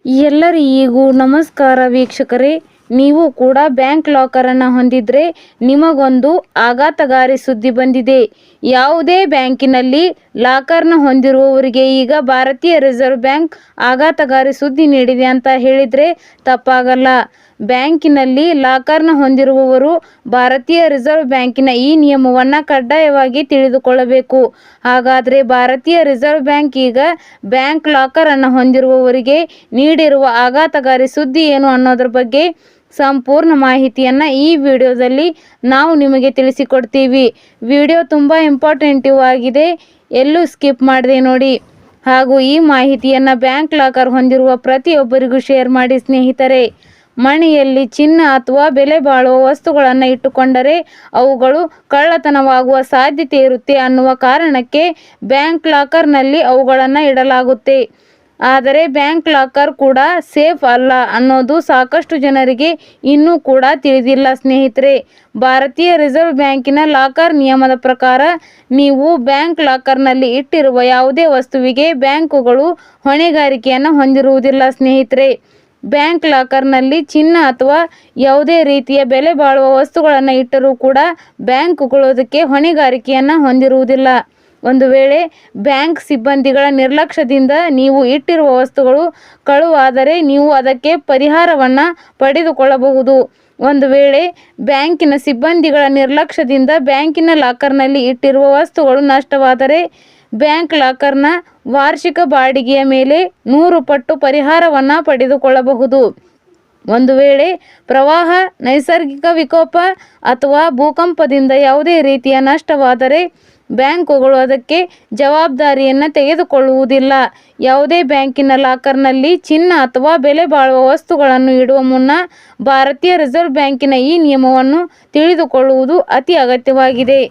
ಎಲ್ಲರಿಗೂ ನಮಸ್ಕಾರ ವೀಕ್ಷಕರೇ. ನೀವು ಕೂಡ ಬ್ಯಾಂಕ್ ಲಾಕರನ್ನು ಹೊಂದಿದ್ರೆ ನಿಮಗೊಂದು ಆಘಾತಕಾರಿ ಸುದ್ದಿ ಬಂದಿದೆ. ಯಾವುದೇ ಬ್ಯಾಂಕಿನಲ್ಲಿ ಲಾಕರ್ನ ಹೊಂದಿರುವವರಿಗೆ ಈಗ ಭಾರತೀಯ ರಿಸರ್ವ್ ಬ್ಯಾಂಕ್ ಆಘಾತಕಾರಿ ಸುದ್ದಿ ನೀಡಿದೆ ಅಂತ ಹೇಳಿದರೆ ತಪ್ಪಾಗಲ್ಲ. ಬ್ಯಾಂಕಿನಲ್ಲಿ ಲಾಕರ್ನ ಹೊಂದಿರುವವರು ಭಾರತೀಯ ರಿಸರ್ವ್ ಬ್ಯಾಂಕಿನ ಈ ನಿಯಮವನ್ನು ಕಡ್ಡಾಯವಾಗಿ ತಿಳಿದುಕೊಳ್ಳಬೇಕು. ಹಾಗಾದರೆ ಭಾರತೀಯ ರಿಸರ್ವ್ ಬ್ಯಾಂಕ್ ಈಗ ಬ್ಯಾಂಕ್ ಲಾಕರನ್ನು ಹೊಂದಿರುವವರಿಗೆ ನೀಡಿರುವ ಆಘಾತಕಾರಿ ಸುದ್ದಿ ಏನು ಅನ್ನೋದ್ರ ಬಗ್ಗೆ ಸಂಪೂರ್ಣ ಮಾಹಿತಿಯನ್ನು ಈ ವಿಡಿಯೋದಲ್ಲಿ ನಾವು ನಿಮಗೆ ತಿಳಿಸಿಕೊಡ್ತೀವಿ. ವಿಡಿಯೋ ತುಂಬ ಇಂಪಾರ್ಟೆಂಟಿವ್ ಆಗಿದೆ, ಎಲ್ಲೂ ಸ್ಕಿಪ್ ಮಾಡದೆ ನೋಡಿ. ಹಾಗೂ ಈ ಮಾಹಿತಿಯನ್ನು ಬ್ಯಾಂಕ್ ಲಾಕರ್ ಹೊಂದಿರುವ ಪ್ರತಿಯೊಬ್ಬರಿಗೂ ಶೇರ್ ಮಾಡಿ ಸ್ನೇಹಿತರೆ. ಮನೆಯಲ್ಲಿ ಚಿನ್ನ ಅಥವಾ ಬೆಲೆ ಬಾಳುವ ವಸ್ತುಗಳನ್ನು ಇಟ್ಟುಕೊಂಡರೆ ಅವುಗಳು ಕಳ್ಳತನವಾಗುವ ಸಾಧ್ಯತೆ ಇರುತ್ತೆ ಅನ್ನುವ ಕಾರಣಕ್ಕೆ ಬ್ಯಾಂಕ್ ಲಾಕರ್ನಲ್ಲಿ ಅವುಗಳನ್ನು ಇಡಲಾಗುತ್ತೆ. ಆದರೆ ಬ್ಯಾಂಕ್ ಲಾಕರ್ ಕೂಡ ಸೇಫ್ ಅಲ್ಲ ಅನ್ನೋದು ಸಾಕಷ್ಟು ಜನರಿಗೆ ಇನ್ನೂ ಕೂಡ ತಿಳಿದಿಲ್ಲ ಸ್ನೇಹಿತರೆ. ಭಾರತೀಯ ರಿಸರ್ವ್ ಬ್ಯಾಂಕಿನ ಲಾಕರ್ ನಿಯಮದ ಪ್ರಕಾರ ನೀವು ಬ್ಯಾಂಕ್ ಲಾಕರ್ನಲ್ಲಿ ಇಟ್ಟಿರುವ ಯಾವುದೇ ವಸ್ತುವಿಗೆ ಬ್ಯಾಂಕುಗಳು ಹೊಣೆಗಾರಿಕೆಯನ್ನು ಹೊಂದಿರುವುದಿಲ್ಲ ಸ್ನೇಹಿತರೆ. ಬ್ಯಾಂಕ್ ಲಾಕರ್ನಲ್ಲಿ ಚಿನ್ನ ಅಥವಾ ಯಾವುದೇ ರೀತಿಯ ಬೆಲೆ ಬಾಳುವ ವಸ್ತುಗಳನ್ನು ಇಟ್ಟರೂ ಕೂಡ ಬ್ಯಾಂಕುಗಳು ಅದಕ್ಕೆ ಹೊಣೆಗಾರಿಕೆಯನ್ನು ಹೊಂದಿರುವುದಿಲ್ಲ. ಒಂದು ವೇಳೆ ಬ್ಯಾಂಕ್ ಸಿಬ್ಬಂದಿಗಳ ನಿರ್ಲಕ್ಷ್ಯದಿಂದ ನೀವು ಇಟ್ಟಿರುವ ವಸ್ತುಗಳು ಕಳುವಾದರೆ ನೀವು ಅದಕ್ಕೆ ಪರಿಹಾರವನ್ನು ಪಡೆದುಕೊಳ್ಳಬಹುದು. ಒಂದು ವೇಳೆ ಬ್ಯಾಂಕಿನ ಸಿಬ್ಬಂದಿಗಳ ನಿರ್ಲಕ್ಷ್ಯದಿಂದ ಬ್ಯಾಂಕಿನ ಲಾಕರ್ನಲ್ಲಿ ಇಟ್ಟಿರುವ ವಸ್ತುಗಳು ನಷ್ಟವಾದರೆ ಬ್ಯಾಂಕ್ ಲಾಕರ್ನ ವಾರ್ಷಿಕ ಬಾಡಿಗೆಯ ಮೇಲೆ 100 ಪಟ್ಟು ಪರಿಹಾರವನ್ನು ಪಡೆದುಕೊಳ್ಳಬಹುದು. ಒಂದು ವೇಳೆ ಪ್ರವಾಹ, ನೈಸರ್ಗಿಕ ವಿಕೋಪ ಅಥವಾ ಭೂಕಂಪದಿಂದ ಯಾವುದೇ ರೀತಿಯ ನಷ್ಟವಾದರೆ ಬ್ಯಾಂಕುಗಳು ಅದಕ್ಕೆ ಜವಾಬ್ದಾರಿಯನ್ನು ತೆಗೆದುಕೊಳ್ಳುವುದಿಲ್ಲ. ಯಾವುದೇ ಬ್ಯಾಂಕಿನ ಲಾಕರ್ನಲ್ಲಿ ಚಿನ್ನ ಅಥವಾ ಬೆಲೆ ಬಾಳುವ ವಸ್ತುಗಳನ್ನು ಇಡುವ ಮುನ್ನ ಭಾರತೀಯ ರಿಸರ್ವ್ ಬ್ಯಾಂಕಿನ ಈ ನಿಯಮವನ್ನು ತಿಳಿದುಕೊಳ್ಳುವುದು ಅತಿ ಅಗತ್ಯವಾಗಿದೆ.